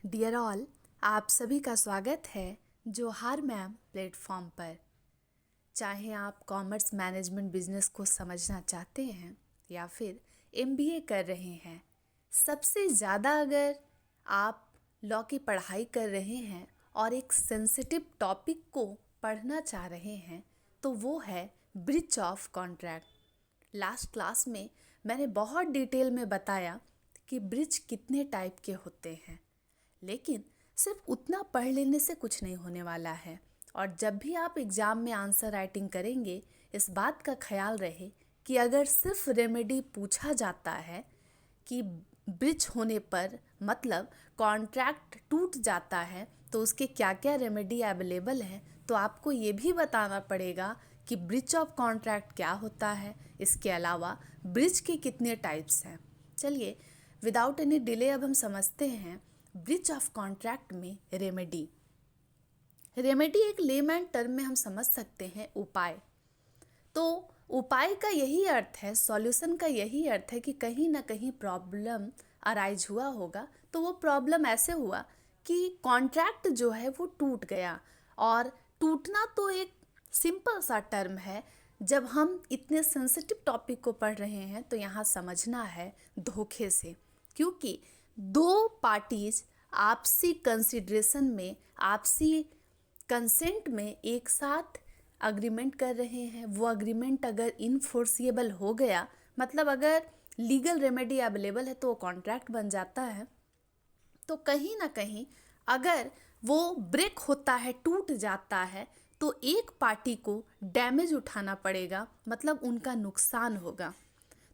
Dear all, आप सभी का स्वागत है जोहार मैम प्लेटफॉर्म पर। चाहे आप कॉमर्स मैनेजमेंट बिजनेस को समझना चाहते हैं या फिर एमबीए कर रहे हैं, सबसे ज़्यादा अगर आप लॉ की पढ़ाई कर रहे हैं और एक सेंसिटिव टॉपिक को पढ़ना चाह रहे हैं तो वो है breach of contract. Last class में मैंने बहुत डिटेल में बताया कि ब्रीच कितने टाइप के होते हैं, लेकिन सिर्फ उतना पढ़ लेने से कुछ नहीं होने वाला है। और जब भी आप एग्ज़ाम में आंसर राइटिंग करेंगे, इस बात का ख्याल रहे कि अगर सिर्फ रेमेडी पूछा जाता है कि ब्रीच होने पर मतलब कॉन्ट्रैक्ट टूट जाता है तो उसके क्या क्या रेमेडी अवेलेबल है, तो आपको ये भी बताना पड़ेगा कि ब्रीच ऑफ कॉन्ट्रैक्ट क्या होता है। इसके अलावा ब्रीच के कितने टाइप्स हैं। चलिए विदाउट एनी डिले अब हम समझते हैं ब्रीच ऑफ कॉन्ट्रैक्ट में रेमेडी। रेमेडी एक लेमैन टर्म में हम समझ सकते हैं उपाय। तो उपाय का यही अर्थ है, सॉल्यूशन का यही अर्थ है कि कहीं ना कहीं प्रॉब्लम अराइज हुआ होगा। तो वो प्रॉब्लम ऐसे हुआ कि कॉन्ट्रैक्ट जो है वो टूट गया। और टूटना तो एक सिंपल सा टर्म है। जब हम इतने सेंसिटिव टॉपिक को पढ़ रहे हैं तो यहाँ समझना है धोखे से, क्योंकि दो पार्टीज आपसी कंसिडरेशन में, आपसी कंसेंट में एक साथ अग्रीमेंट कर रहे हैं। वो अग्रीमेंट अगर इनफोर्सिएबल हो गया, मतलब अगर लीगल रेमेडी अवेलेबल है तो वो कॉन्ट्रैक्ट बन जाता है। तो कहीं ना कहीं अगर वो ब्रेक होता है, टूट जाता है, तो एक पार्टी को डैमेज उठाना पड़ेगा, मतलब उनका नुकसान होगा।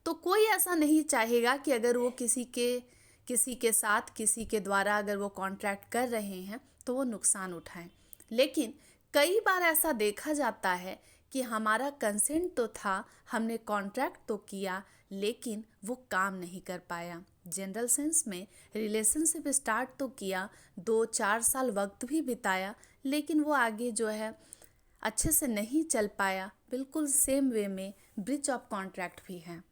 तो कोई ऐसा नहीं चाहेगा कि अगर वो किसी के साथ, किसी के द्वारा अगर वो कॉन्ट्रैक्ट कर रहे हैं तो वो नुकसान उठाएं। लेकिन कई बार ऐसा देखा जाता है कि हमारा कंसेंट तो था, हमने कॉन्ट्रैक्ट तो किया, लेकिन वो काम नहीं कर पाया। जनरल सेंस में रिलेशनशिप स्टार्ट तो किया, 2-4 साल वक्त भी बिताया, लेकिन वो आगे जो है अच्छे से नहीं चल पाया। बिल्कुल सेम वे में ब्रीच ऑफ कॉन्ट्रैक्ट भी है।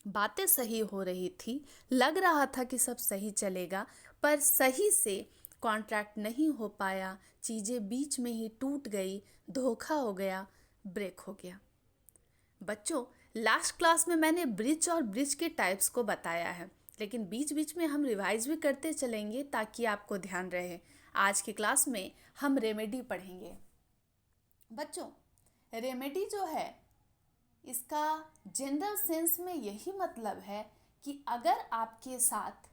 बातें सही हो रही थी, लग रहा था कि सब सही चलेगा, पर सही से कॉन्ट्रैक्ट नहीं हो पाया, चीज़ें बीच में ही टूट गई, धोखा हो गया, ब्रेक हो गया। बच्चों, लास्ट क्लास में मैंने ब्रीच और ब्रीच के टाइप्स को बताया है, लेकिन बीच बीच में हम रिवाइज भी करते चलेंगे ताकि आपको ध्यान रहे। आज की क्लास में हम रेमेडी पढ़ेंगे। बच्चों, रेमेडी जो है इसका जनरल सेंस में यही मतलब है कि अगर आपके साथ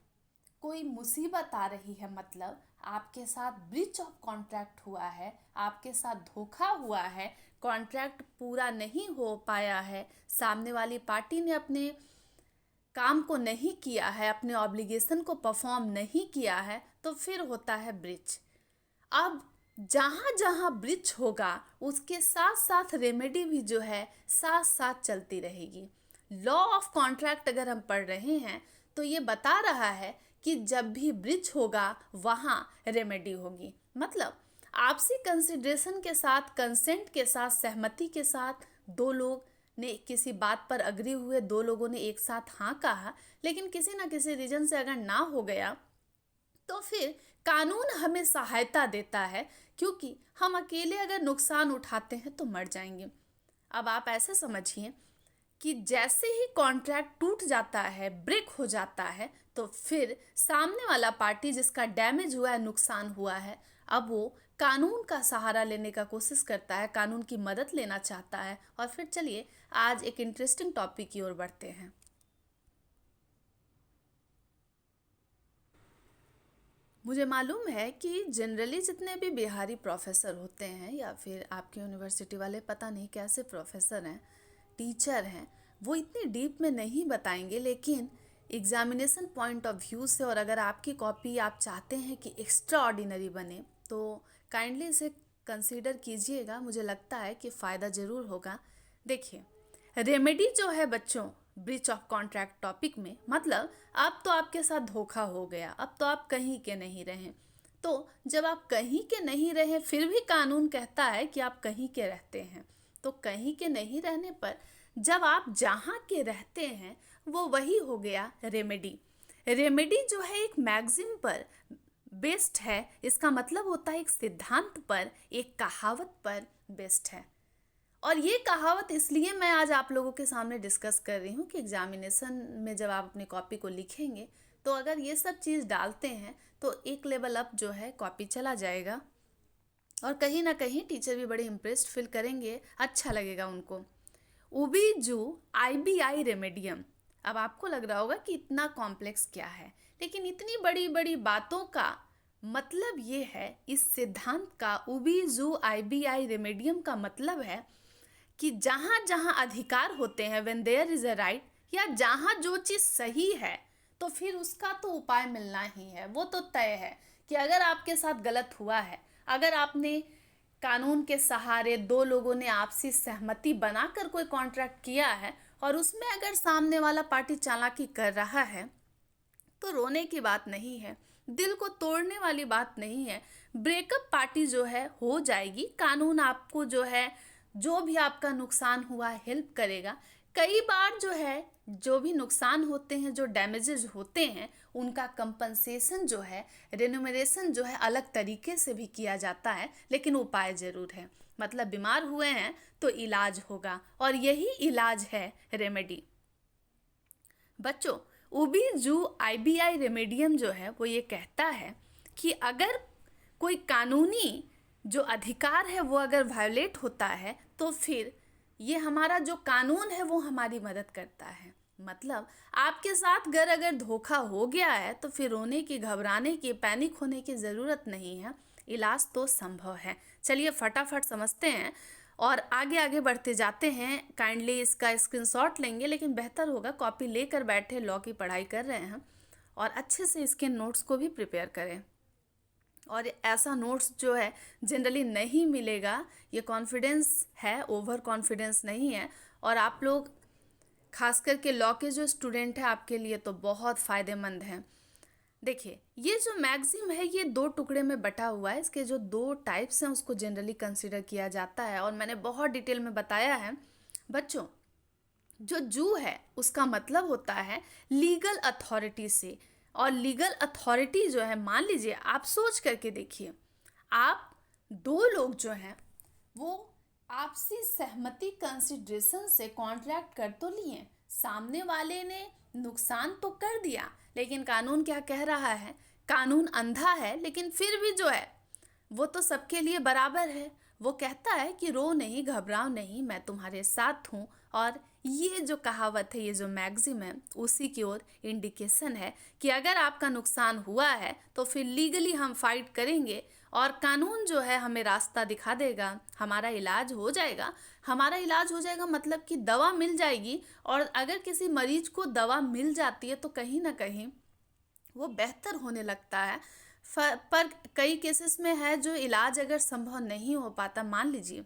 कोई मुसीबत आ रही है, मतलब आपके साथ ब्रीच ऑफ कॉन्ट्रैक्ट हुआ है, आपके साथ धोखा हुआ है, कॉन्ट्रैक्ट पूरा नहीं हो पाया है, सामने वाली पार्टी ने अपने काम को नहीं किया है, अपने ऑब्लिगेशन को परफॉर्म नहीं किया है, तो फिर होता है ब्रीच। अब जहाँ जहाँ ब्रीच होगा उसके साथ साथ रेमेडी भी जो है साथ साथ चलती रहेगी। लॉ ऑफ कॉन्ट्रैक्ट अगर हम पढ़ रहे हैं तो ये बता रहा है कि जब भी ब्रीच होगा वहाँ रेमेडी होगी। मतलब आपसी कंसिडरेशन के साथ, कंसेंट के साथ, सहमति के साथ दो लोग ने किसी बात पर अग्री हुए, दो लोगों ने एक साथ हाँ कहा, लेकिन किसी ना किसी रीजन से अगर ना हो गया तो फिर कानून हमें सहायता देता है, क्योंकि हम अकेले अगर नुकसान उठाते हैं तो मर जाएंगे। अब आप ऐसे समझिए कि जैसे ही कॉन्ट्रैक्ट टूट जाता है, ब्रेक हो जाता है, तो फिर सामने वाला पार्टी जिसका डैमेज हुआ है, नुकसान हुआ है, अब वो कानून का सहारा लेने का कोशिश करता है, कानून की मदद लेना चाहता है। और फिर चलिए आज एक इंटरेस्टिंग टॉपिक की ओर बढ़ते हैं। मुझे मालूम है कि जनरली जितने भी बिहारी प्रोफेसर होते हैं या फिर आपकी यूनिवर्सिटी वाले, पता नहीं कैसे प्रोफेसर हैं, टीचर हैं, वो इतनी डीप में नहीं बताएंगे, लेकिन एग्जामिनेशन पॉइंट ऑफ व्यू से, और अगर आपकी कॉपी आप चाहते हैं कि एक्स्ट्रा ऑर्डिनरी बने तो काइंडली इसे कंसीडर कीजिएगा। मुझे लगता है कि फ़ायदा ज़रूर होगा। देखिए, रेमेडी जो है बच्चों ब्रीच ऑफ कॉन्ट्रैक्ट टॉपिक में, मतलब अब तो आपके साथ धोखा हो गया, अब तो आप कहीं के नहीं रहे। तो जब आप कहीं के नहीं रहे फिर भी कानून कहता है कि आप कहीं के रहते हैं, तो कहीं के नहीं रहने पर जब आप जहाँ के रहते हैं वो वही हो गया रेमेडी। रेमेडी जो है एक मैगजीम पर बेस्ड है, इसका मतलब होता है एक सिद्धांत पर, एक कहावत पर बेस्ड है। और ये कहावत इसलिए मैं आज आप लोगों के सामने डिस्कस कर रही हूँ कि एग्जामिनेशन में जब आप अपनी कॉपी को लिखेंगे तो अगर ये सब चीज़ डालते हैं तो एक लेवल अप जो है कॉपी चला जाएगा, और कहीं ना कहीं टीचर भी बड़े इम्प्रेस्ड फील करेंगे, अच्छा लगेगा उनको। उबीजू IBI रेमेडियम। अब आपको लग रहा होगा कि इतना कॉम्प्लेक्स क्या है, लेकिन इतनी बड़ी बड़ी बातों का मतलब ये है, इस सिद्धांत का उबीजू IBI रेमेडियम का मतलब है कि जहाँ जहाँ अधिकार होते हैं, when there is a right, या जहाँ जो चीज़ सही है तो फिर उसका तो उपाय मिलना ही है। वो तो तय है कि अगर आपके साथ गलत हुआ है, अगर आपने कानून के सहारे दो लोगों ने आपसी सहमति बनाकर कोई कॉन्ट्रैक्ट किया है और उसमें अगर सामने वाला पार्टी चालाकी कर रहा है तो रोने की बात नहीं है, दिल को तोड़ने वाली बात नहीं है। ब्रेकअप पार्टी जो है हो जाएगी, कानून आपको जो है जो भी आपका नुकसान हुआ हेल्प करेगा। कई बार जो है जो भी नुकसान होते हैं, जो डैमेजेस होते हैं, उनका कंपनसेशन जो है, रेन्यूमरेशन जो है अलग तरीके से भी किया जाता है, लेकिन उपाय ज़रूर है। मतलब बीमार हुए हैं तो इलाज होगा, और यही इलाज है रेमेडी। बच्चों, उबीजू IBI रेमेडियम जो है वो ये कहता है कि अगर कोई कानूनी जो अधिकार है वो अगर वायोलेट होता है तो फिर ये हमारा जो कानून है वो हमारी मदद करता है। मतलब आपके साथ अगर धोखा हो गया है तो फिर रोने की, घबराने की, पैनिक होने की ज़रूरत नहीं है, इलाज तो संभव है। चलिए फटाफट समझते हैं और आगे आगे बढ़ते जाते हैं। काइंडली इसका स्क्रीनशॉट लेंगे, लेकिन बेहतर होगा कॉपी लेकर बैठे, लॉ की पढ़ाई कर रहे हैं और अच्छे से इसके नोट्स को भी प्रिपेयर करें। और ऐसा नोट्स जो है जनरली नहीं मिलेगा, ये कॉन्फिडेंस है, ओवर कॉन्फिडेंस नहीं है। और आप लोग खास करके लॉ के जो स्टूडेंट हैं आपके लिए तो बहुत फ़ायदेमंद हैं। देखिए, ये जो मैगज़ीन है ये 2 टुकड़े में बटा हुआ है। इसके जो 2 टाइप्स हैं उसको जनरली कंसिडर किया जाता है, और मैंने बहुत डिटेल में बताया है। बच्चों, जो जू है उसका मतलब होता है लीगल अथॉरिटी से, और लीगल अथॉरिटी जो है, मान लीजिए आप सोच करके देखिए, आप 2 लोग जो हैं वो आपसी सहमति कंसिडरेशन से कॉन्ट्रैक्ट कर तो लिए, सामने वाले ने नुकसान तो कर दिया, लेकिन कानून क्या कह रहा है? कानून अंधा है, लेकिन फिर भी जो है वो तो सबके लिए बराबर है। वो कहता है कि रो नहीं, घबराओ नहीं, मैं तुम्हारे साथ हूँ। और ये जो कहावत है, ये जो मैगज़ीम है, उसी की ओर इंडिकेशन है कि अगर आपका नुकसान हुआ है तो फिर लीगली हम फाइट करेंगे, और कानून जो है हमें रास्ता दिखा देगा, हमारा इलाज हो जाएगा। हमारा इलाज हो जाएगा मतलब कि दवा मिल जाएगी, और अगर किसी मरीज को दवा मिल जाती है तो कहीं ना कहीं वो बेहतर होने लगता है। पर कई केसेस में है जो इलाज अगर संभव नहीं हो पाता, मान लीजिए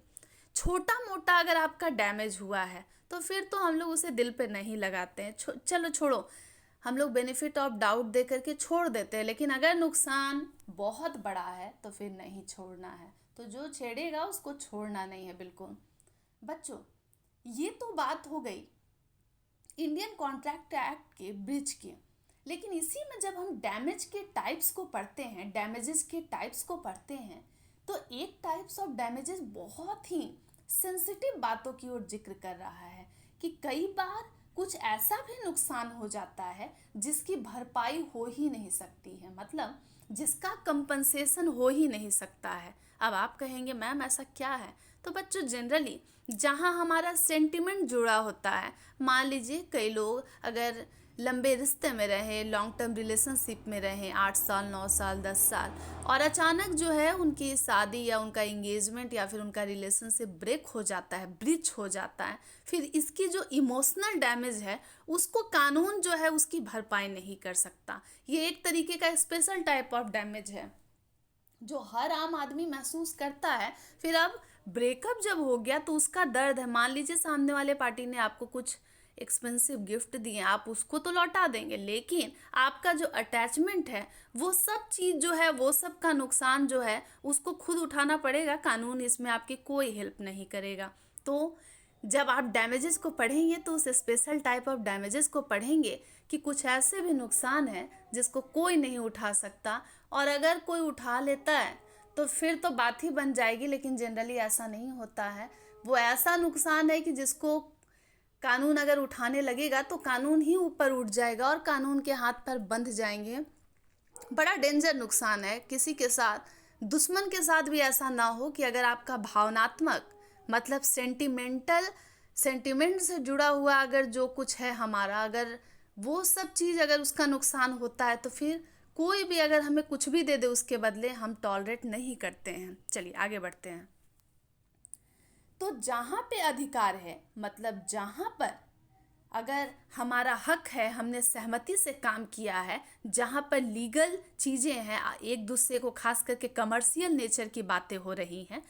छोटा मोटा अगर आपका डैमेज हुआ है तो फिर तो हम लोग उसे दिल पे नहीं लगाते हैं, चलो छोड़ो, हम लोग बेनिफिट ऑफ डाउट दे करके छोड़ देते हैं। लेकिन अगर नुकसान बहुत बड़ा है तो फिर नहीं छोड़ना है, तो जो छेड़ेगा उसको छोड़ना नहीं है बिल्कुल। बच्चों, ये तो बात हो गई इंडियन कॉन्ट्रैक्ट एक्ट के ब्रिज की, लेकिन इसी में जब हम डैमेज के टाइप्स को पढ़ते हैं, डैमेजेस के टाइप्स को पढ़ते हैं, तो एक टाइप्स ऑफ डैमेजेस बहुत ही सेंसिटिव बातों की ओर जिक्र कर रहा है कि कई बार कुछ ऐसा भी नुकसान हो जाता है जिसकी भरपाई हो ही नहीं सकती है, मतलब जिसका कंपनसेशन हो ही नहीं सकता है। अब आप कहेंगे मैम ऐसा क्या है? तो बच्चों, जनरली जहाँ हमारा सेंटिमेंट जुड़ा होता है, मान लीजिए कई लोग अगर लंबे रिश्ते में रहे, लॉन्ग टर्म रिलेशनशिप में रहे, 8 साल, 9 साल, 10 साल, और अचानक जो है उनकी शादी या उनका एंगेजमेंट या फिर उनका रिलेशनशिप ब्रेक हो जाता है, ब्रीच हो जाता है, फिर इसकी जो इमोशनल डैमेज है उसको कानून जो है उसकी भरपाई नहीं कर सकता। ये एक तरीके का स्पेशल टाइप ऑफ डैमेज है जो हर आम आदमी महसूस करता है। फिर अब ब्रेकअप जब हो गया तो उसका दर्द है। मान लीजिए सामने वाले पार्टी ने आपको कुछ एक्सपेंसिव गिफ्ट दिए, आप उसको तो लौटा देंगे, लेकिन आपका जो अटैचमेंट है वो सब चीज़ जो है, वो सब का नुकसान जो है उसको खुद उठाना पड़ेगा। कानून इसमें आपकी कोई हेल्प नहीं करेगा। तो जब आप डैमेजेस को पढ़ेंगे तो उस स्पेशल टाइप ऑफ डैमेजेस को पढ़ेंगे कि कुछ ऐसे भी नुकसान हैं जिसको कोई नहीं उठा सकता, और अगर कोई उठा लेता है तो फिर तो बात ही बन जाएगी, लेकिन जनरली ऐसा नहीं होता है। वो ऐसा नुकसान है कि जिसको कानून अगर उठाने लगेगा तो कानून ही ऊपर उठ जाएगा और कानून के हाथ पैर बंध जाएंगे। बड़ा डेंजर नुकसान है। किसी के साथ, दुश्मन के साथ भी ऐसा ना हो कि अगर आपका भावनात्मक मतलब सेंटिमेंट से जुड़ा हुआ अगर जो कुछ है हमारा, अगर वो सब चीज़ अगर उसका नुकसान होता है तो फिर कोई भी अगर हमें कुछ भी दे दे उसके बदले हम टॉलरेट नहीं करते हैं। चलिए आगे बढ़ते हैं। तो जहाँ पे अधिकार है, मतलब जहाँ पर अगर हमारा हक है, हमने सहमति से काम किया है, जहाँ पर लीगल चीज़ें हैं, एक दूसरे को खास करके कमर्शियल नेचर की बातें हो रही हैं,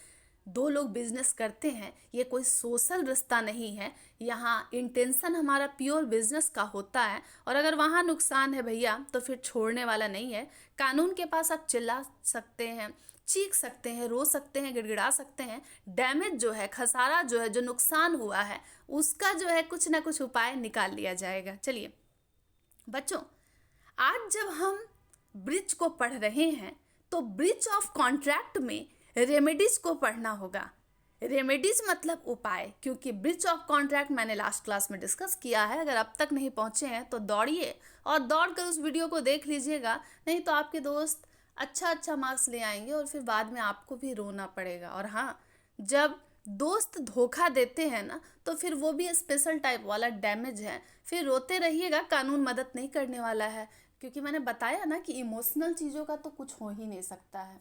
दो लोग बिजनेस करते हैं, ये कोई सोशल रिश्ता नहीं है, यहाँ इंटेंशन हमारा प्योर बिजनेस का होता है, और अगर वहाँ नुकसान है भैया तो फिर छोड़ने वाला नहीं है। कानून के पास आप चिल्ला सकते हैं, चीख सकते हैं, रो सकते हैं, गिड़गिड़ा सकते हैं। डैमेज जो है, खसारा जो है, जो नुकसान हुआ है, उसका जो है कुछ ना कुछ उपाय निकाल लिया जाएगा। चलिए बच्चों, आज जब हम ब्रीच को पढ़ रहे हैं तो ब्रीच ऑफ कॉन्ट्रैक्ट में रेमेडीज को पढ़ना होगा। रेमेडीज मतलब उपाय, क्योंकि ब्रीच ऑफ कॉन्ट्रैक्ट मैंने लास्ट क्लास में डिस्कस किया है। अगर अब तक नहीं पहुंचे हैं तो दौड़िए और दौड़ कर उस वीडियो को देख लीजिएगा, नहीं तो आपके दोस्त अच्छा मार्क्स ले आएंगे और फिर बाद में आपको भी रोना पड़ेगा। और हाँ, जब दोस्त धोखा देते हैं ना तो फिर वो भी स्पेशल टाइप वाला डैमेज है, फिर रोते रहिएगा, कानून मदद नहीं करने वाला है, क्योंकि मैंने बताया ना कि इमोशनल चीज़ों का तो कुछ हो ही नहीं सकता है।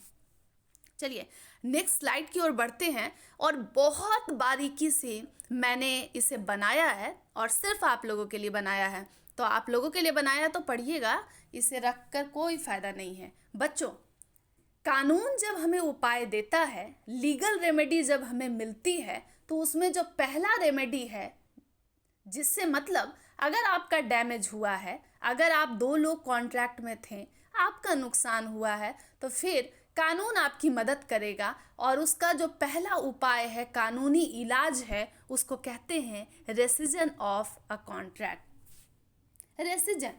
चलिए नेक्स्ट स्लाइड की ओर बढ़ते हैं, और बहुत बारीकी से मैंने इसे बनाया है और सिर्फ आप लोगों के लिए बनाया है। तो आप लोगों के लिए बनाया तो पढ़िएगा, इसे रखकर कोई फायदा नहीं है। बच्चों, कानून जब हमें उपाय देता है, लीगल रेमेडी जब हमें मिलती है, तो उसमें जो पहला रेमेडी है, जिससे मतलब अगर आपका डैमेज हुआ है, अगर आप दो लोग कॉन्ट्रैक्ट में थे, आपका नुकसान हुआ है, तो फिर कानून आपकी मदद करेगा, और उसका जो पहला उपाय है, कानूनी इलाज है, उसको कहते हैं रेसिजन ऑफ अ कॉन्ट्रैक्ट। रेसिजन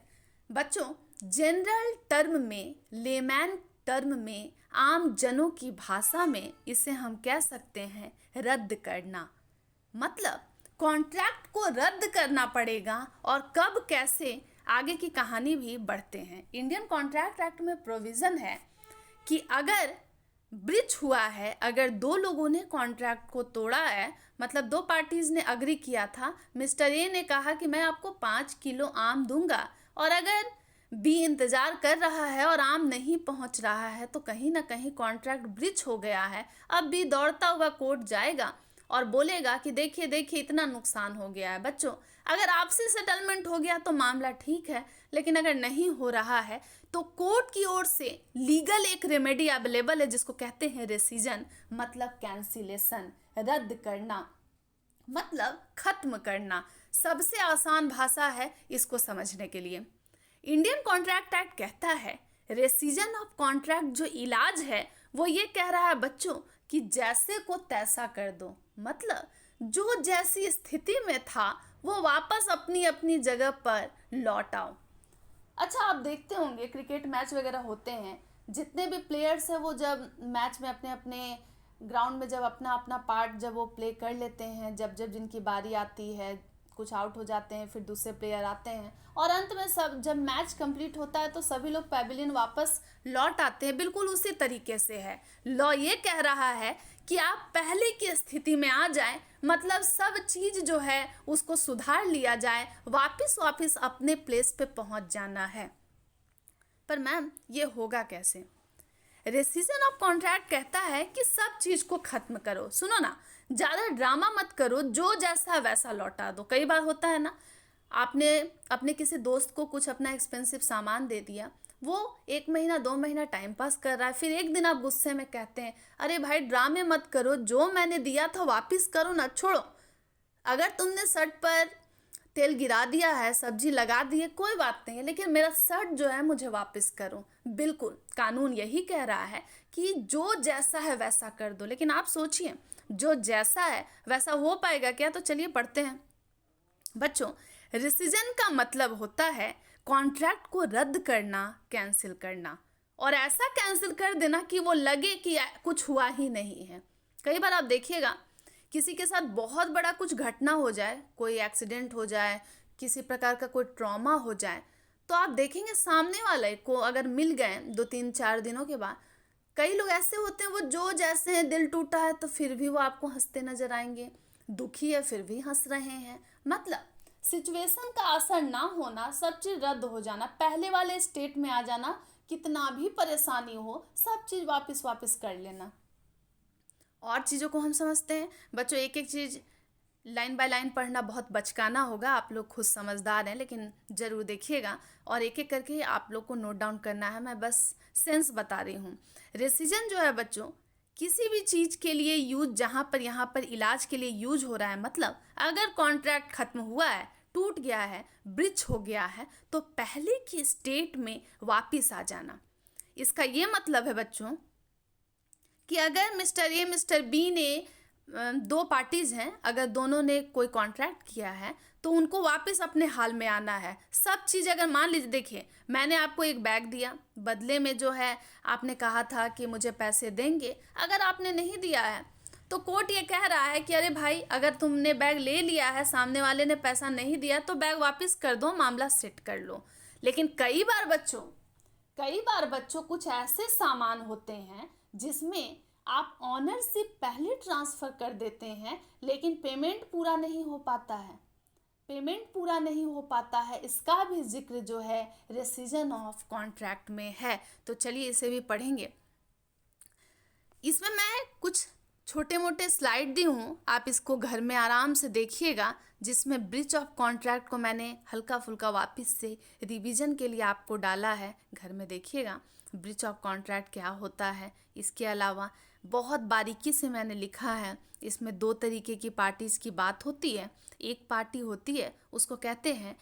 बच्चों जनरल टर्म में, लेमैन टर्म में, आम जनों की भाषा में इसे हम कह सकते हैं रद्द करना। मतलब कॉन्ट्रैक्ट को रद्द करना पड़ेगा, और कब कैसे आगे की कहानी भी बढ़ते हैं। इंडियन कॉन्ट्रैक्ट एक्ट में प्रोविज़न है कि अगर ब्रीच हुआ है, अगर दो लोगों ने कॉन्ट्रैक्ट को तोड़ा है, मतलब दो पार्टीज ने अग्री किया था, मिस्टर ए ने कहा कि मैं आपको 5 किलो आम दूंगा, और अगर बी इंतज़ार कर रहा है और आम नहीं पहुंच रहा है, तो कहीं ना कहीं कॉन्ट्रैक्ट ब्रीच हो गया है। अब बी दौड़ता हुआ कोर्ट जाएगा और बोलेगा कि देखिए देखिए इतना नुकसान हो गया है। बच्चों, अगर आपसे सेटलमेंट हो गया तो मामला ठीक है, लेकिन अगर नहीं हो रहा है तो कोर्ट की ओर से लीगल एक रेमेडी अवेलेबल है, जिसको कहते हैं रेसिजन, मतलब कैंसिलेशन, रद्द करना, मतलब खत्म करना। सबसे आसान भाषा है इसको समझने के लिए। इंडियन कॉन्ट्रैक्ट एक्ट कहता है रेसिजन ऑफ कॉन्ट्रैक्ट जो इलाज है वो ये कह रहा है बच्चों कि जैसे को तैसा कर दो, मतलब जो जैसी स्थिति में था वो वापस अपनी अपनी जगह पर लौट आओ। अच्छा, आप देखते होंगे क्रिकेट मैच वगैरह होते हैं, जितने भी प्लेयर्स हैं वो जब मैच में अपने अपने ग्राउंड में जब अपना अपना पार्ट जब वो प्ले कर लेते हैं, जब जब जिनकी बारी आती है, कुछ आउट हो जाते हैं, फिर दूसरे प्लेयर आते हैं, और अंत में सब जब मैच कंप्लीट होता है तो सभी लोग पैविलियन वापस लौट आते हैं। बिल्कुल उसी तरीके से है। लॉ ये कह रहा है कि आप पहले की स्थिति में आ जाएं, मतलब सब चीज़ जो है उसको सुधार लिया जाए, वापस अपने प्लेस पे पहुंच जाना है। पर मैम ये होगा कैसे? रेसिजन ऑफ कॉन्ट्रैक्ट कहता है कि सब चीज़ को खत्म करो। सुनो ना, ज़्यादा ड्रामा मत करो, जो जैसा वैसा लौटा दो। कई बार होता है ना, आपने अपने किसी दोस्त को कुछ अपना एक्सपेंसिव सामान दे दिया, वो 1 महीना 2 महीना टाइम पास कर रहा है, फिर एक दिन आप गुस्से में कहते हैं अरे भाई ड्रामे मत करो, जो मैंने दिया था वापस करो ना, छोड़ो। अगर तुमने शर्ट पर तेल गिरा दिया है, सब्जी लगा दी है, कोई बात नहीं है, लेकिन मेरा शर्ट जो है मुझे वापस करो। बिल्कुल कानून यही कह रहा है कि जो जैसा है वैसा कर दो। लेकिन आप सोचिए, जो जैसा है वैसा हो पाएगा क्या? तो चलिए पढ़ते हैं। बच्चों, रिसिजन का मतलब होता है कॉन्ट्रैक्ट को रद्द करना, कैंसिल करना, और ऐसा कैंसिल कर देना कि वो लगे कि कुछ हुआ ही नहीं है। कई बार आप देखिएगा किसी के साथ बहुत बड़ा कुछ घटना हो जाए, कोई एक्सीडेंट हो जाए, किसी प्रकार का कोई ट्रॉमा हो जाए, तो आप देखेंगे सामने वाले को अगर मिल गए 2-3-4 दिनों के बाद, कई लोग ऐसे होते हैं वो जो जैसे हैं, दिल टूटा है तो फिर भी वो आपको हंसते नजर आएंगे, दुखी है फिर भी हंस रहे हैं। मतलब सिचुएशन का असर ना होना, सब चीज़ रद्द हो जाना, पहले वाले स्टेट में आ जाना, कितना भी परेशानी हो सब चीज़ वापस वापस कर लेना। और चीज़ों को हम समझते हैं बच्चों, एक एक चीज़ लाइन बाय लाइन पढ़ना बहुत बचकाना होगा, आप लोग खुद समझदार हैं, लेकिन ज़रूर देखिएगा और एक एक करके आप लोग को नोट डाउन करना है। मैं बस सेंस बता रही हूँ। रेसिजन जो है बच्चों, किसी भी चीज़ के लिए यूज, जहाँ पर यहाँ पर इलाज के लिए यूज हो रहा है, मतलब अगर कॉन्ट्रैक्ट खत्म हुआ है, टूट गया है, ब्रिच हो गया है, तो पहले की स्टेट में वापिस आ जाना। इसका ये मतलब है बच्चों कि अगर मिस्टर ए मिस्टर बी ने दो पार्टीज़ हैं, अगर दोनों ने कोई कॉन्ट्रैक्ट किया है तो उनको वापस अपने हाल में आना है। सब चीज़ अगर मान लीजिए, देखिए मैंने आपको एक बैग दिया, बदले में जो है आपने कहा था कि मुझे पैसे देंगे, अगर आपने नहीं दिया है तो कोर्ट ये कह रहा है कि अरे भाई, अगर तुमने बैग ले लिया है, सामने वाले ने पैसा नहीं दिया तो बैग वापस कर दो, मामला सेट कर लो। लेकिन कई बार बच्चों कुछ ऐसे सामान होते हैं जिसमें आप ऑनरशिप पहले ट्रांसफ़र कर देते हैं, लेकिन पेमेंट पूरा नहीं हो पाता है। इसका भी जिक्र जो है रेसिजन ऑफ कॉन्ट्रैक्ट में है। तो चलिए इसे भी पढ़ेंगे। इसमें मैं कुछ छोटे मोटे स्लाइड दी हूँ, आप इसको घर में आराम से देखिएगा, जिसमें ब्रीच ऑफ कॉन्ट्रैक्ट को मैंने हल्का फुल्का वापस से रिवीजन के लिए आपको डाला है। घर में देखिएगा ब्रीच ऑफ कॉन्ट्रैक्ट क्या होता है। इसके अलावा बहुत बारीकी से मैंने लिखा है। इसमें दो तरीके की पार्टीज़ की बात होती है। एक पार्टी होती है, उसको कहते हैं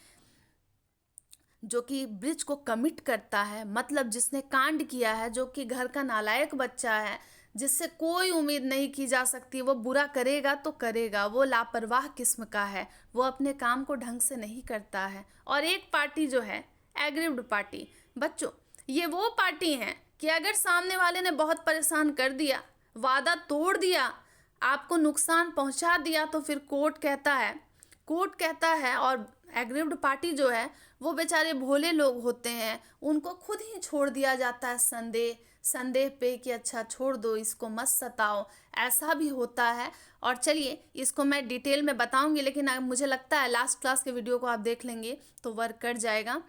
जो कि ब्रिज को कमिट करता है, मतलब जिसने कांड किया है, जो कि घर का नालायक बच्चा है, जिससे कोई उम्मीद नहीं की जा सकती, वो बुरा करेगा तो करेगा, वो लापरवाह किस्म का है, वो अपने काम को ढंग से नहीं करता है। और एक पार्टी जो है एग्रीव्ड पार्टी, बच्चों ये वो पार्टी है कि अगर सामने वाले ने बहुत परेशान कर दिया, वादा तोड़ दिया, आपको नुकसान पहुंचा दिया, तो फिर कोर्ट कहता है और एग्रीव्ड पार्टी जो है वो बेचारे भोले लोग होते हैं, उनको खुद ही छोड़ दिया जाता है संदेह पे कि अच्छा छोड़ दो, इसको मत सताओ, ऐसा भी होता है। और चलिए इसको मैं डिटेल में बताऊंगी, लेकिन मुझे लगता है लास्ट क्लास के वीडियो को आप देख लेंगे तो वर्क कर जाएगा।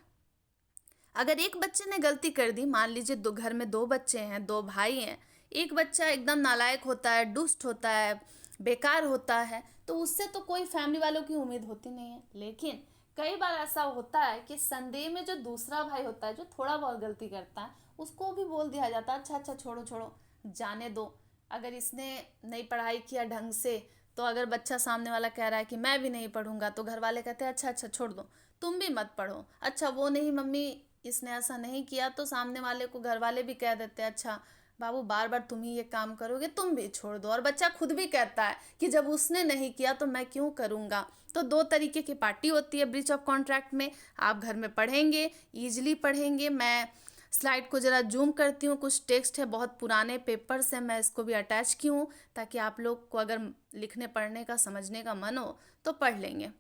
अगर एक बच्चे ने गलती कर दी, मान लीजिए घर में दो बच्चे हैं, दो भाई हैं, एक बच्चा एकदम नालायक होता है, दुष्ट होता है, बेकार होता है, तो उससे तो कोई फैमिली वालों की उम्मीद होती नहीं है। लेकिन कई बार ऐसा होता है कि संदेह में जो दूसरा भाई होता है, जो थोड़ा बहुत गलती करता है, उसको भी बोल दिया जाता है अच्छा छोड़ो जाने दो, अगर इसने नहीं पढ़ाई किया ढंग से, तो अगर बच्चा सामने वाला कह रहा है कि मैं भी नहीं पढ़ूंगा, तो घर वाले कहते हैं अच्छा छोड़ दो, तुम भी मत पढ़ो। अच्छा वो नहीं मम्मी, इसने ऐसा नहीं किया, तो सामने वाले को घर वाले भी कह देते हैं अच्छा बाबू बार बार तुम ही ये काम करोगे, तुम भी छोड़ दो। और बच्चा खुद भी कहता है कि जब उसने नहीं किया तो मैं क्यों करूँगा। तो दो तरीके की पार्टी होती है ब्रीच ऑफ कॉन्ट्रैक्ट में। आप घर में पढ़ेंगे, ईजिली पढ़ेंगे। मैं स्लाइड को ज़रा जूम करती हूँ, कुछ टेक्स्ट है, बहुत पुराने पेपर्स हैं, मैं इसको भी अटैच की हूँ ताकि आप लोग को अगर लिखने पढ़ने का समझने का मन हो तो पढ़ लेंगे।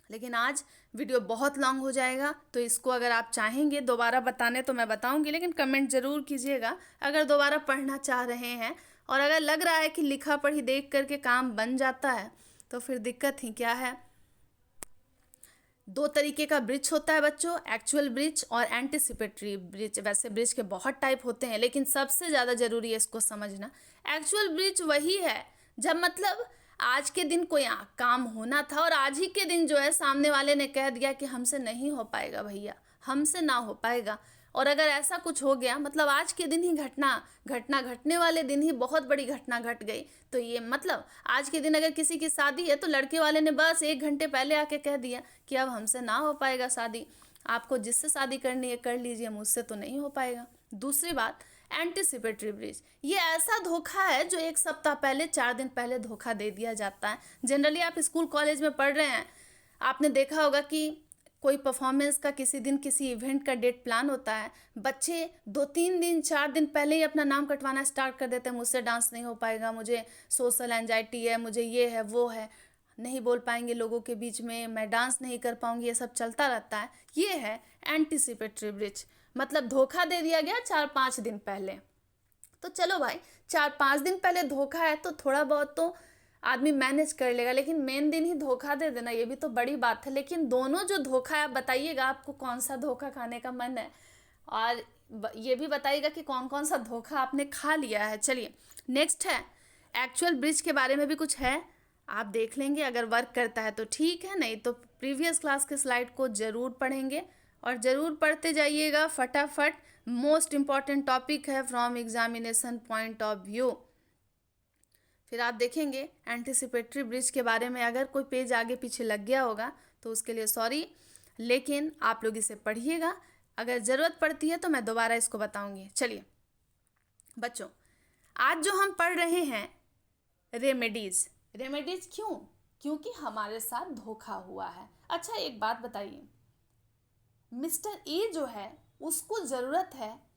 लेकिन आज वीडियो बहुत लॉन्ग हो जाएगा, तो इसको अगर आप चाहेंगे दोबारा बताने तो मैं बताऊंगी, लेकिन कमेंट ज़रूर कीजिएगा अगर दोबारा पढ़ना चाह रहे हैं। और अगर लग रहा है कि लिखा पढ़ी देख करके काम बन जाता है तो फिर दिक्कत ही क्या है। दो तरीके का ब्रिज होता है बच्चों, एक्चुअल ब्रिज और एंटिसिपेटरी ब्रिज। वैसे ब्रिज के बहुत टाइप होते हैं, लेकिन सबसे ज़्यादा ज़रूरी है इसको समझना। एक्चुअल ब्रिज वही है जब मतलब आज के दिन कोई काम होना था और आज ही के दिन जो है सामने वाले ने कह दिया कि हमसे नहीं हो पाएगा भैया, हमसे ना हो पाएगा। और अगर ऐसा कुछ हो गया, मतलब आज के दिन ही घटने वाले दिन ही बहुत बड़ी घटना घट गई, तो ये मतलब आज के दिन अगर किसी की शादी है तो लड़के वाले ने बस 1 घंटे पहले आके कह दिया कि अब हमसे ना हो पाएगा शादी, आपको जिससे शादी करनी है कर लीजिए, मुझसे तो नहीं हो पाएगा। दूसरी बात, एंटिसिपेटरी ब्रिज, ये ऐसा धोखा है जो 1 सप्ताह पहले, 4 दिन पहले धोखा दे दिया जाता है। जनरली आप स्कूल कॉलेज में पढ़ रहे हैं, आपने देखा होगा कि कोई परफॉर्मेंस का किसी दिन किसी इवेंट का डेट प्लान होता है, बच्चे 2-3 दिन 4 दिन पहले ही अपना नाम कटवाना स्टार्ट कर देते हैं, मुझसे डांस नहीं हो पाएगा, मुझे सोशल एंजाइटी है, मुझे ये है वो है, नहीं बोल पाएंगे लोगों के बीच में, मैं डांस नहीं कर पाऊंगी, ये सब चलता रहता है। ये है एंटिसिपेटरी ब्रीच, मतलब धोखा दे दिया गया 4-5 दिन पहले। तो चलो भाई, 4-5 दिन पहले धोखा है तो थोड़ा बहुत तो आदमी मैनेज कर लेगा, लेकिन मेन दिन ही धोखा दे देना ये भी तो बड़ी बात है। लेकिन दोनों जो धोखा है, आप बताइएगा आपको कौन सा धोखा खाने का मन है, और ये भी बताइएगा कि कौन कौन सा धोखा आपने खा लिया है। चलिए नेक्स्ट है एक्चुअल ब्रिज के बारे में भी कुछ है, आप देख लेंगे, अगर वर्क करता है तो ठीक है, नहीं तो प्रीवियस क्लास के स्लाइड को ज़रूर पढ़ेंगे और ज़रूर पढ़ते जाइएगा फटाफट। मोस्ट इम्पॉर्टेंट टॉपिक है from examination point of view. फिर आप देखेंगे एंटिसिपेटरी ब्रिज के बारे में, अगर कोई पेज आगे पीछे लग गया होगा तो उसके लिए सॉरी, लेकिन आप लोग इसे पढ़िएगा, अगर ज़रूरत पड़ती है तो मैं दोबारा इसको बताऊंगी। चलिए बच्चों, आज जो हम पढ़ रहे हैं रेमेडीज़। रेमेडीज़ क्यों? क्योंकि हमारे साथ धोखा हुआ है। अच्छा एक बात बताइए, मिस्टर ए जो है उसको ज़रूरत है,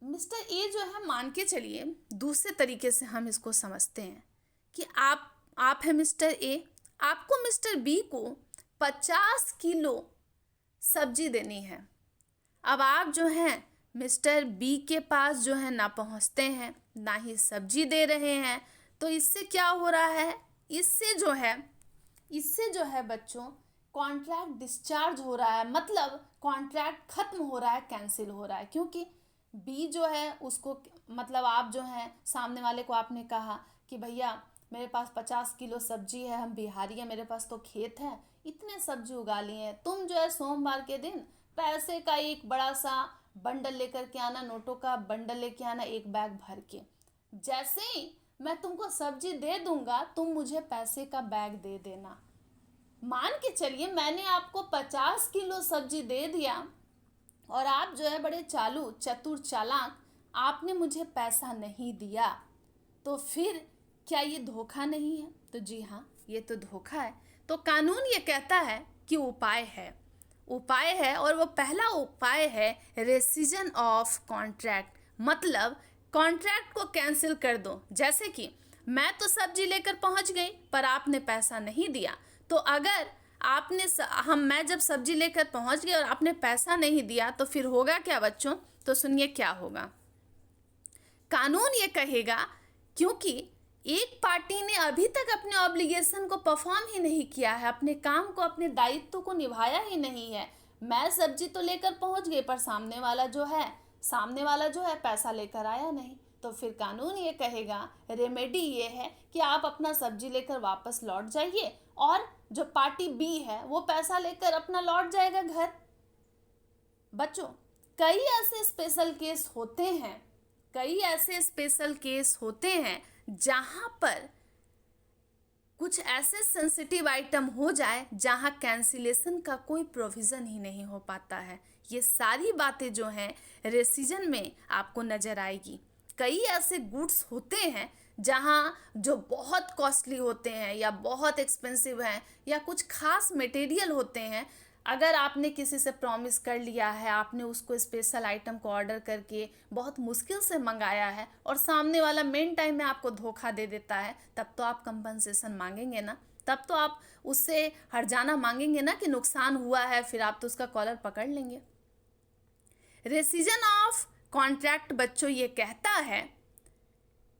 मिस्टर ए जो है, मान के चलिए दूसरे तरीके से हम इसको समझते हैं कि आप हैं मिस्टर ए, आपको मिस्टर बी को 50 किलो सब्जी देनी है। अब आप जो हैं मिस्टर बी के पास जो है ना पहुंचते हैं, ना ही सब्जी दे रहे हैं, तो इससे क्या हो रहा है, इससे जो है बच्चों कॉन्ट्रैक्ट डिस्चार्ज हो रहा है, मतलब कॉन्ट्रैक्ट खत्म हो रहा है, कैंसिल हो रहा है। क्योंकि बी जो है उसको, मतलब आप जो हैं सामने वाले को आपने कहा कि भैया मेरे पास 50 किलो सब्जी है, हम बिहारी हैं, मेरे पास तो खेत है, इतने सब्जी उगा लिए हैं, तुम जो है सोमवार के दिन पैसे का एक बड़ा सा बंडल लेकर के आना, नोटों का बंडल लेके आना, एक बैग भर के। जैसे ही मैं तुमको सब्जी दे दूंगा, तुम मुझे पैसे का बैग दे देना। मान के चलिए मैंने आपको 50 किलो सब्जी दे दिया और आप जो है बड़े चालू चतुर चालाक, आपने मुझे पैसा नहीं दिया, तो फिर क्या ये धोखा नहीं है? तो जी हाँ, ये तो धोखा है। तो कानून ये कहता है कि उपाय है, और वो पहला उपाय है रेसिजन ऑफ कॉन्ट्रैक्ट, मतलब कॉन्ट्रैक्ट को कैंसिल कर दो। जैसे कि मैं तो सब्जी लेकर पहुंच गई पर आपने पैसा नहीं दिया, तो अगर मैं जब सब्जी लेकर पहुंच गई और आपने पैसा नहीं दिया, तो फिर होगा क्या बच्चों? तो सुनिए क्या होगा। कानून ये कहेगा, क्योंकि एक पार्टी ने अभी तक अपने ऑब्लिगेशन को परफॉर्म ही नहीं किया है, अपने काम को, अपने दायित्व को निभाया ही नहीं है। मैं सब्जी तो लेकर पहुंच गई पर सामने वाला जो है पैसा लेकर आया नहीं, तो फिर कानून ये कहेगा, रेमेडी ये है कि आप अपना सब्जी लेकर वापस लौट जाइए और जो पार्टी बी है वो पैसा लेकर अपना लौट जाएगा घर। बच्चों, कई ऐसे स्पेशल केस होते हैं जहां पर कुछ ऐसे सेंसिटिव आइटम हो जाए जहां कैंसिलेशन का कोई प्रोविज़न ही नहीं हो पाता है। ये सारी बातें जो हैं रेसिजन में आपको नज़र आएगी। कई ऐसे गुड्स होते हैं जो बहुत कॉस्टली होते हैं या बहुत एक्सपेंसिव हैं या कुछ खास मटेरियल होते हैं, अगर आपने किसी से प्रॉमिस कर लिया है, आपने उसको स्पेशल आइटम को ऑर्डर करके बहुत मुश्किल से मंगाया है और सामने वाला मेन टाइम में आपको धोखा दे देता है, तब तो आप कंपनसेशन मांगेंगे ना, तब तो आप उससे हर्जाना मांगेंगे ना कि नुकसान हुआ है, फिर आप तो उसका कॉलर पकड़ लेंगे। रेसिजन ऑफ कॉन्ट्रैक्ट बच्चों ये कहता है,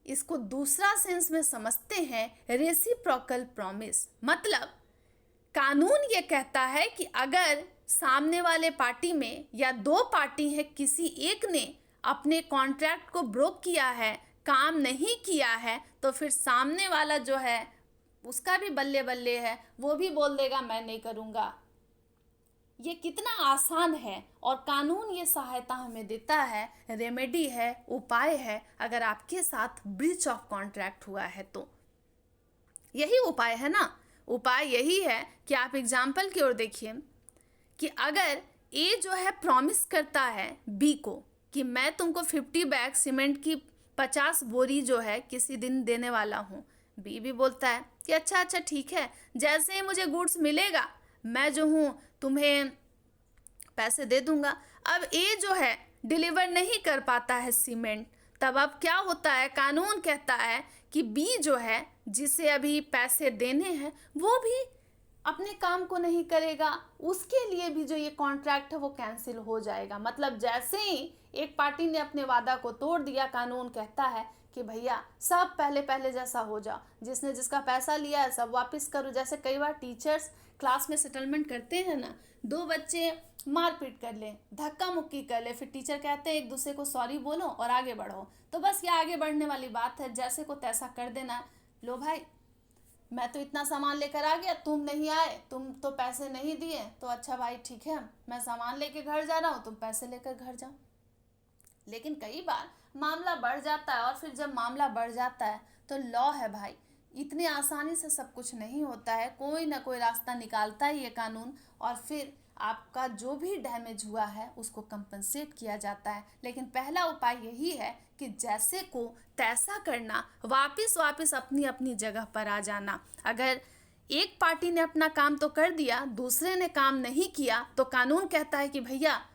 इसको दूसरा सेंस में समझते हैं रेसिप्रोकल प्रॉमिस, मतलब कानून ये कहता है कि अगर सामने वाले पार्टी में या दो पार्टी है, किसी एक ने अपने कॉन्ट्रैक्ट को ब्रोक किया है, काम नहीं किया है, तो फिर सामने वाला जो है उसका भी बल्ले बल्ले है, वो भी बोल देगा मैं नहीं करूँगा। ये कितना आसान है और कानून ये सहायता हमें देता है, रेमेडी है, उपाय है, अगर आपके साथ ब्रीच ऑफ कॉन्ट्रैक्ट हुआ है तो। यही उपाय है ना, उपाय यही है कि आप एग्जाम्पल की ओर देखिए कि अगर ए जो है प्रॉमिस करता है बी को कि मैं तुमको 50 बैग सीमेंट की 50 बोरी जो है किसी दिन देने वाला हूँ, बी भी बोलता है कि अच्छा अच्छा ठीक है, जैसे ही मुझे गुड्स मिलेगा मैं जो हूँ तुम्हें पैसे दे दूंगा। अब ए जो है डिलीवर नहीं कर पाता है सीमेंट, तब अब क्या होता है, कानून कहता है कि बी जो है जिसे अभी पैसे देने हैं वो भी अपने काम को नहीं करेगा, उसके लिए भी जो ये कॉन्ट्रैक्ट है वो कैंसिल हो जाएगा। मतलब जैसे ही एक पार्टी ने अपने वादा को तोड़ दिया, कानून कहता है कि भैया सब पहले पहले जैसा हो जाओ, जिसने जिसका पैसा लिया है सब वापस करो। जैसे कई बार टीचर्स क्लास में सेटलमेंट करते हैं ना, दो बच्चे मारपीट कर ले, धक्का मुक्की कर ले, फिर टीचर कहते हैं एक दूसरे को सॉरी बोलो और आगे बढ़ो। तो बस ये आगे बढ़ने वाली बात है, जैसे को तैसा कर देना। लो भाई मैं तो इतना सामान लेकर आ गया, तुम नहीं आए, तुम तो पैसे नहीं दिए, तो अच्छा भाई ठीक है मैं सामान लेके घर जा रहा हूँ, तुम पैसे लेकर घर जाओ। लेकिन कई बार मामला बढ़ जाता है, और फिर जब मामला बढ़ जाता है तो लॉ है भाई, इतनी आसानी से सब कुछ नहीं होता है, कोई ना कोई रास्ता निकालता ही है कानून, और फिर आपका जो भी डैमेज हुआ है उसको कंपनसेट किया जाता है। लेकिन पहला उपाय यही है कि जैसे को तैसा करना, वापस वापस अपनी अपनी जगह पर आ जाना। अगर एक पार्टी ने अपना काम तो कर दिया, दूसरे ने काम नहीं किया, तो कानून कहता है कि भैया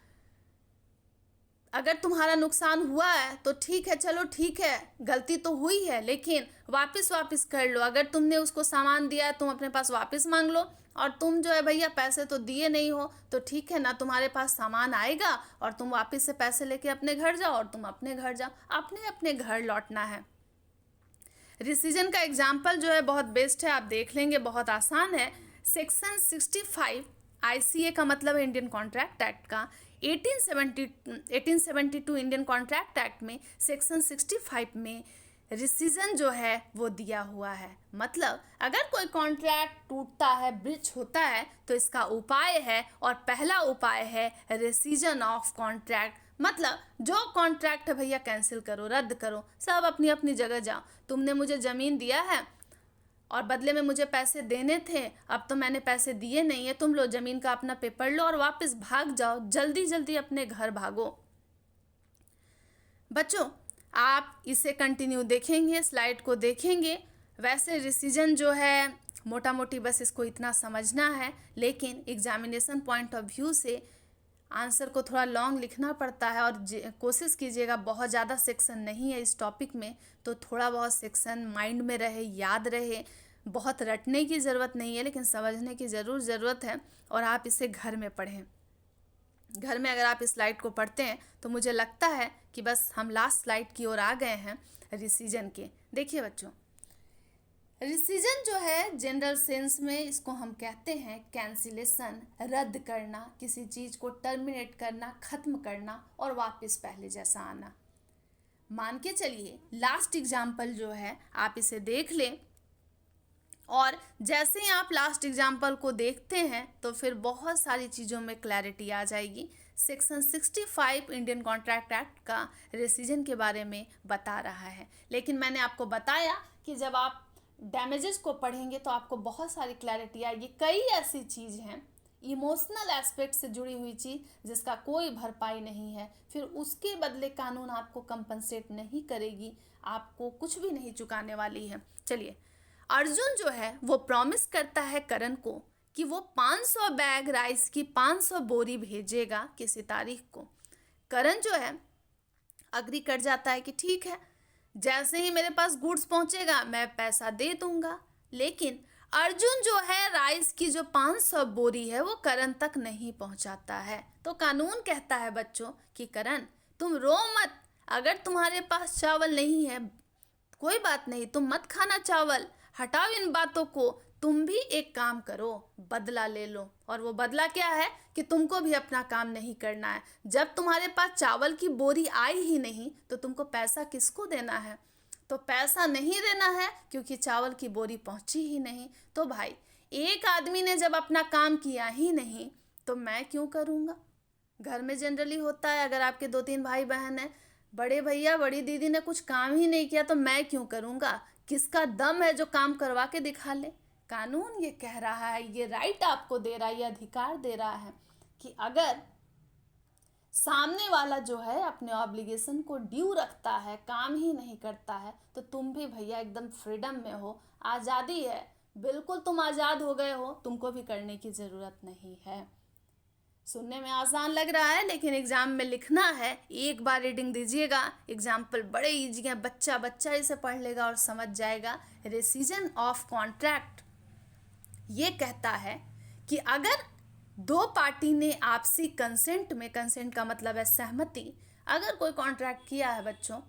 अगर तुम्हारा नुकसान हुआ है तो ठीक है, चलो ठीक है गलती तो हुई है, लेकिन वापस कर लो। अगर तुमने उसको सामान दिया है तुम अपने पास वापस मांग लो, और तुम जो है भैया पैसे तो दिए नहीं हो, तो ठीक है ना, तुम्हारे पास सामान आएगा और तुम वापस से पैसे लेके अपने घर जाओ और तुम अपने घर जाओ, अपने अपने घर लौटना है। रिसीजन का एग्जाम्पल जो है बहुत बेस्ट है, आप देख लेंगे, बहुत आसान है। सेक्शन 65 ICA का मतलब है इंडियन कॉन्ट्रैक्ट एक्ट का, 1872 इंडियन कॉन्ट्रैक्ट एक्ट में सेक्शन 65 में रिसीजन जो है वो दिया हुआ है। मतलब अगर कोई कॉन्ट्रैक्ट टूटता है, ब्रीच होता है, तो इसका उपाय है, और पहला उपाय है रिसीजन ऑफ कॉन्ट्रैक्ट। मतलब जो कॉन्ट्रैक्ट है भैया कैंसिल करो, रद्द करो, सब अपनी अपनी जगह जाओ। तुमने मुझे ज़मीन दिया है और बदले में मुझे पैसे देने थे, अब तो मैंने पैसे दिए नहीं है, तुम लो ज़मीन का अपना पेपर लो और वापस भाग जाओ, जल्दी जल्दी अपने घर भागो। बच्चों आप इसे कंटिन्यू देखेंगे, स्लाइड को देखेंगे। वैसे रिसीजन जो है मोटा मोटी बस इसको इतना समझना है, लेकिन एग्जामिनेशन पॉइंट ऑफ व्यू से आंसर को थोड़ा लॉन्ग लिखना पड़ता है, और कोशिश कीजिएगा बहुत ज़्यादा सेक्शन नहीं है इस टॉपिक में, तो थोड़ा बहुत सेक्शन माइंड में रहे, याद रहे। बहुत रटने की ज़रूरत नहीं है, लेकिन समझने की ज़रूरत है, और आप इसे घर में पढ़ें। घर में अगर आप इस स्लाइड को पढ़ते हैं तो मुझे लगता है कि बस हम लास्ट स्लाइड की ओर आ गए हैं रिसीजन के। देखिए बच्चों, रिसीजन जो है जनरल सेंस में इसको हम कहते हैं कैंसिलेशन, रद्द करना, किसी चीज़ को टर्मिनेट करना, ख़त्म करना और वापस पहले जैसा आना। मान के चलिए लास्ट एग्जाम्पल जो है आप इसे देख लें, और जैसे ही आप लास्ट एग्जाम्पल को देखते हैं तो फिर बहुत सारी चीज़ों में क्लैरिटी आ जाएगी। सेक्शन 65 इंडियन कॉन्ट्रैक्ट एक्ट का रिसीजन के बारे में बता रहा है, लेकिन मैंने आपको बताया कि जब आप डैमेजेस को पढ़ेंगे तो आपको बहुत सारी क्लैरिटी आएगी। कई ऐसी चीज़ हैं इमोशनल एस्पेक्ट से जुड़ी हुई चीज़ जिसका कोई भरपाई नहीं है, फिर उसके बदले कानून आपको कंपनसेट नहीं करेगी, आपको कुछ भी नहीं चुकाने वाली है। चलिए, अर्जुन जो है वो प्रॉमिस करता है करण को कि वो 500 बैग राइस की 500 बोरी भेजेगा किसी तारीख को। करण जो है अग्री कर जाता है कि ठीक है, जैसे ही मेरे पास गुड्स पहुंचेगा मैं पैसा दे दूंगा। लेकिन अर्जुन जो है राइस की जो 500 बोरी है वो करण तक नहीं पहुंचाता है। तो कानून कहता है बच्चों कि करण तुम रो मत, अगर तुम्हारे पास चावल नहीं है कोई बात नहीं, तुम मत खाना चावल, हटाओ इन बातों को, तुम भी एक काम करो, बदला ले लो। और वो बदला क्या है कि तुमको भी अपना काम नहीं करना है। जब तुम्हारे पास चावल की बोरी आई ही नहीं तो तुमको पैसा किसको देना है? तो पैसा नहीं देना है क्योंकि चावल की बोरी पहुंची ही नहीं। तो भाई एक आदमी ने जब अपना काम किया ही नहीं तो मैं क्यों करूँगा? घर में जनरली होता है, अगर आपके 2-3 भाई बहन हैं, बड़े भैया बड़ी दीदी ने कुछ काम ही नहीं किया तो मैं क्यों करूँगा? किसका दम है जो काम करवा के दिखा ले? कानून ये कह रहा है, ये राइट आपको दे रहा है, ये अधिकार दे रहा है कि अगर सामने वाला जो है अपने ऑब्लिगेशन को ड्यू रखता है, काम ही नहीं करता है, तो तुम भी भैया एकदम फ्रीडम में हो, आज़ादी है, बिल्कुल तुम आज़ाद हो गए हो, तुमको भी करने की ज़रूरत नहीं है। सुनने में आसान लग रहा है लेकिन एग्जाम में लिखना है। एक बार रीडिंग दीजिएगा, एग्जाम्पल बड़े इजी हैं, बच्चा बच्चा इसे पढ़ लेगा और समझ जाएगा। रेसिजन ऑफ कॉन्ट्रैक्ट ये कहता है कि अगर दो पार्टी ने आपसी कंसेंट में, कंसेंट का मतलब है सहमति, अगर कोई कॉन्ट्रैक्ट किया है बच्चों,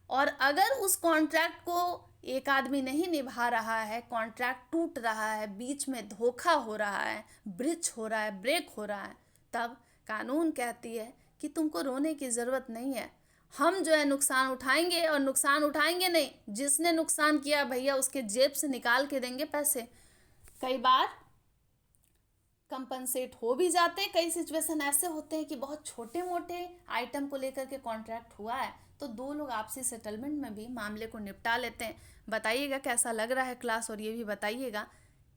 और अगर उस कॉन्ट्रैक्ट को एक आदमी नहीं निभा रहा है, कॉन्ट्रैक्ट टूट रहा है, बीच में धोखा हो रहा है, ब्रीच हो रहा है, ब्रेक हो रहा है, तब कानून कहती है कि तुमको रोने की ज़रूरत नहीं है, हम जो है नुकसान उठाएंगे, और नुकसान उठाएंगे नहीं, जिसने नुकसान किया भैया उसके जेब से निकाल के देंगे पैसे। कई बार कंपनसेट हो भी जाते हैं। कई सिचुएशन ऐसे होते हैं कि बहुत छोटे मोटे आइटम को लेकर के कॉन्ट्रैक्ट हुआ है तो दो लोग आपसी सेटलमेंट में भी मामले को निपटा लेते हैं। बताइएगा कैसा लग रहा है क्लास, और ये भी बताइएगा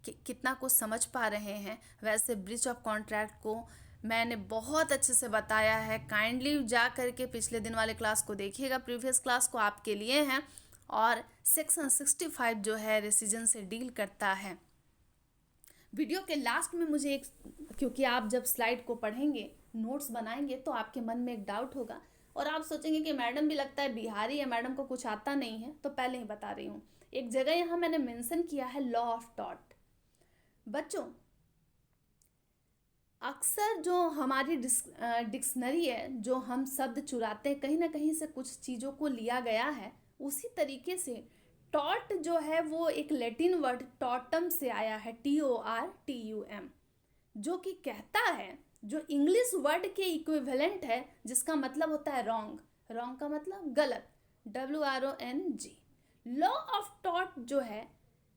कि कितना कुछ समझ पा रहे हैं। वैसे ब्रीच ऑफ कॉन्ट्रैक्ट को मैंने बहुत अच्छे से बताया है, काइंडली जा करके पिछले दिन वाले क्लास को देखिएगा, प्रीवियस क्लास को आपके लिए हैं। और सेक्शन 65 जो है रेसिजन से डील करता है। वीडियो के लास्ट में मुझे एक, क्योंकि आप जब स्लाइड को पढ़ेंगे, नोट्स बनाएंगे, तो आपके मन में एक डाउट होगा और आप सोचेंगे कि मैडम भी लगता है बिहारी है, मैडम को कुछ आता नहीं है, तो पहले ही बता रही हूँ। एक जगह यहाँ मैंने मेंशन किया है लॉ ऑफ टॉट। बच्चों अक्सर जो हमारी डिक्शनरी है, जो हम शब्द चुराते हैं, कहीं ना कहीं से कुछ चीज़ों को लिया गया है, उसी तरीके से टॉट जो है वो एक लैटिन वर्ड टॉटम से आया है, TORTUM, जो कि कहता है, जो इंग्लिश वर्ड के इक्विवेलेंट है, जिसका मतलब होता है रॉन्ग, रॉन्ग का मतलब गलत, WRONG। लॉ ऑफ टॉट जो है,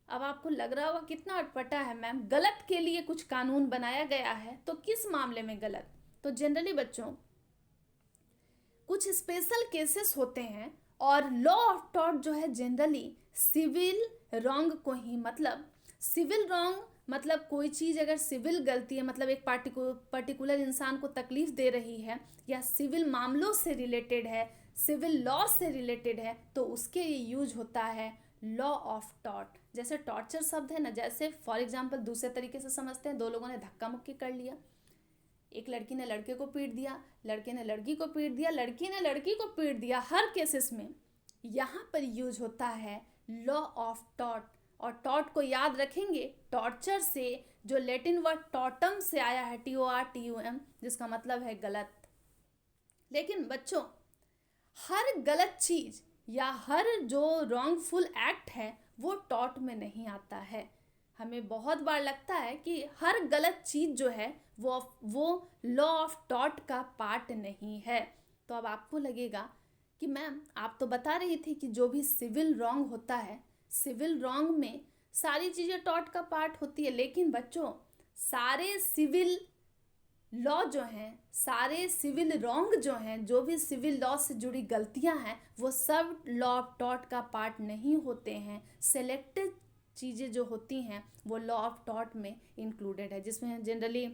अब आपको लग रहा होगा कितना अटपटा है मैम, गलत के लिए कुछ कानून बनाया गया है, तो किस मामले में गलत? तो जनरली बच्चों कुछ स्पेशल केसेस होते हैं, और लॉ ऑफ टॉट जो है जनरली सिविल रॉन्ग को ही, मतलब सिविल रॉन्ग मतलब कोई चीज़ अगर सिविल गलती है, मतलब एक पर्टिकुलर इंसान को तकलीफ दे रही है, या सिविल मामलों से रिलेटेड है, सिविल लॉ से रिलेटेड है, तो उसके ये यूज होता है लॉ ऑफ टॉट। जैसे टॉर्चर शब्द है ना, जैसे फॉर एग्जाम्पल दूसरे तरीके से समझते हैं, दो लोगों ने धक्का मुक्की कर लिया, एक लड़की ने लड़के को पीट दिया, लड़के ने लड़की को पीट दिया, लड़की ने लड़की को पीट दिया, हर केसेस में यहाँ पर यूज होता है लॉ ऑफ टॉट। और टॉट को याद रखेंगे, टॉर्चर से जो लैटिन वर्ड टॉटम से आया है, TORTUM, जिसका मतलब है गलत। लेकिन बच्चों हर गलत चीज़ या हर जो रॉन्गफुल एक्ट है वो टॉट में नहीं आता है। हमें बहुत बार लगता है कि हर गलत चीज़ जो है वो लॉ ऑफ टॉट का पार्ट नहीं है। तो अब आपको लगेगा कि मैम आप तो बता रही थी कि जो भी सिविल रॉन्ग होता है, सिविल रॉन्ग में सारी चीज़ें टॉट का पार्ट होती है, लेकिन बच्चों सारे सिविल लॉ जो हैं, सारे सिविल रॉन्ग जो हैं, जो भी सिविल लॉ से जुड़ी गलतियां हैं, वो सब लॉ ऑफ टॉट का पार्ट नहीं होते हैं। सेलेक्टेड चीज़ें जो होती हैं वो लॉ ऑफ टॉट में इंक्लूडेड है, जिसमें जनरली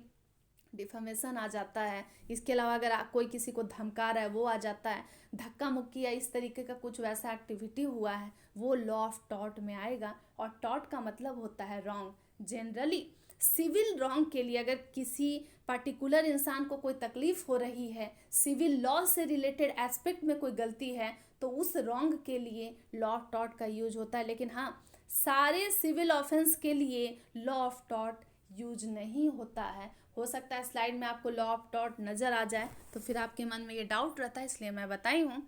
डिफेमेशन आ जाता है। इसके अलावा अगर कोई किसी को धमका रहा है वो आ जाता है, धक्का मुक्की या इस तरीके का कुछ वैसा एक्टिविटी हुआ है वो लॉ ऑफ टॉट में आएगा। और टॉट का मतलब होता है रॉन्ग। जनरली सिविल रॉन्ग के लिए अगर किसी पर्टिकुलर इंसान को कोई तकलीफ हो रही है, सिविल लॉ से रिलेटेड एस्पेक्ट में कोई गलती है, तो उस रॉन्ग के लिए लॉ ऑफ टॉट का यूज होता है। लेकिन हाँ, सारे सिविल ऑफेंस के लिए लॉ ऑफ टॉट यूज नहीं होता है। हो सकता है स्लाइड में आपको लॉ ऑफ टॉट नज़र आ जाए तो फिर आपके मन में ये डाउट रहता है, इसलिए मैं बताई हूँ।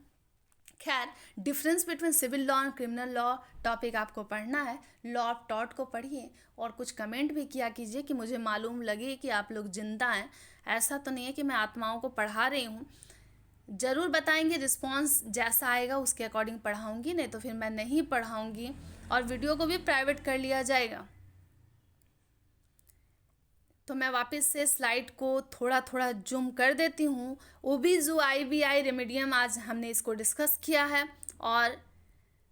खैर, difference between civil law and criminal law topic आपको पढ़ना है। लॉ ऑफ टॉट को पढ़िए और कुछ कमेंट भी किया कीजिए कि मुझे मालूम लगे कि आप लोग जिंदा हैं। ऐसा तो नहीं है कि मैं आत्माओं को पढ़ा रही हूँ। ज़रूर बताएंगे, रिस्पॉन्स जैसा आएगा उसके अकॉर्डिंग पढ़ाऊँगी, नहीं तो फिर मैं नहीं पढ़ाऊँगी और वीडियो को भी प्राइवेट कर लिया जाएगा। तो मैं वापस से स्लाइड को थोड़ा थोड़ा जूम कर देती हूँ। ओबीजू IBI रेमेडियम आज हमने इसको डिस्कस किया है और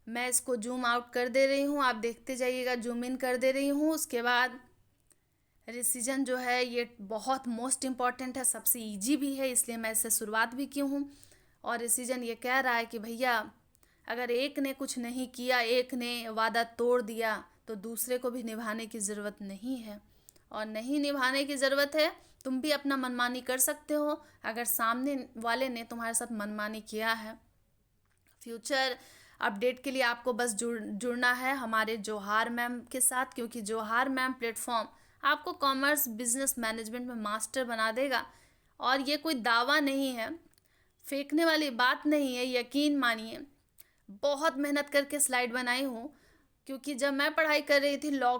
मैं इसको जूम आउट कर दे रही हूँ, आप देखते जाइएगा, जूम इन कर दे रही हूँ। उसके बाद रिसीजन जो है ये बहुत मोस्ट इम्पॉर्टेंट है, सबसे इजी भी है, इसलिए मैं इससे शुरुआत भी की हूँ। और रिसीजन ये कह रहा है कि भैया अगर एक ने कुछ नहीं किया, एक ने वादा तोड़ दिया, तो दूसरे को भी निभाने की ज़रूरत नहीं है। और नहीं निभाने की ज़रूरत है, तुम भी अपना मनमानी कर सकते हो अगर सामने वाले ने तुम्हारे साथ मनमानी किया है। फ्यूचर अपडेट के लिए आपको बस जुड़ना है हमारे जोहार मैम के साथ, क्योंकि जोहार मैम प्लेटफॉर्म आपको कॉमर्स बिजनेस मैनेजमेंट में मास्टर बना देगा। और ये कोई दावा नहीं है, फेंकने वाली बात नहीं है, यकीन मानिए। बहुत मेहनत करके स्लाइड बनाई हूँ, क्योंकि जब मैं पढ़ाई कर रही थी लॉ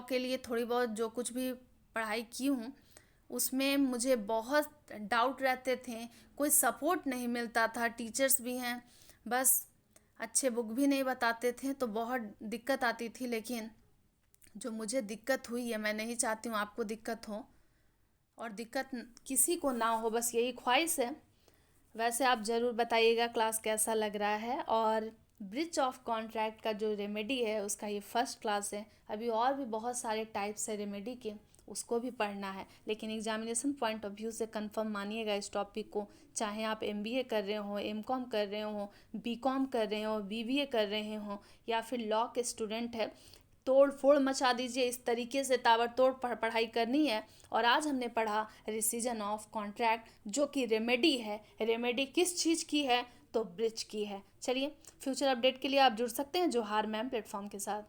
के लिए थोड़ी बहुत जो कुछ भी पढ़ाई की हूँ, उसमें मुझे बहुत डाउट रहते थे, कोई सपोर्ट नहीं मिलता था। टीचर्स भी हैं, बस अच्छे बुक भी नहीं बताते थे, तो बहुत दिक्कत आती थी। लेकिन जो मुझे दिक्कत हुई है, मैं नहीं चाहती हूँ आपको दिक्कत हो, और दिक्कत किसी को ना हो, बस यही ख्वाहिश है। वैसे आप ज़रूर बताइएगा क्लास कैसा लग रहा है। और ब्रीच ऑफ कॉन्ट्रैक्ट का जो रेमेडी है उसका ये फर्स्ट क्लास है। अभी और भी बहुत सारे टाइप्स है रेमेडी के, उसको भी पढ़ना है, लेकिन एग्जामिनेशन पॉइंट ऑफ व्यू से कंफर्म मानिएगा इस टॉपिक को। चाहे आप एमबीए कर रहे हो, एमकॉम कर रहे हो, बीकॉम कर रहे हो, बीबीए कर रहे हो, या फिर लॉ के स्टूडेंट है, तोड़ फोड़ मचा दीजिए। इस तरीके से ताबड़तोड़ पढ़ाई करनी है। और आज हमने पढ़ा रिसीजन ऑफ कॉन्ट्रैक्ट, जो कि रेमेडी है। रेमेडी किस चीज़ की है? तो ब्रिज की है। चलिए, फ्यूचर अपडेट के लिए आप जुड़ सकते हैं जोहार मैम प्लेटफॉर्म के साथ।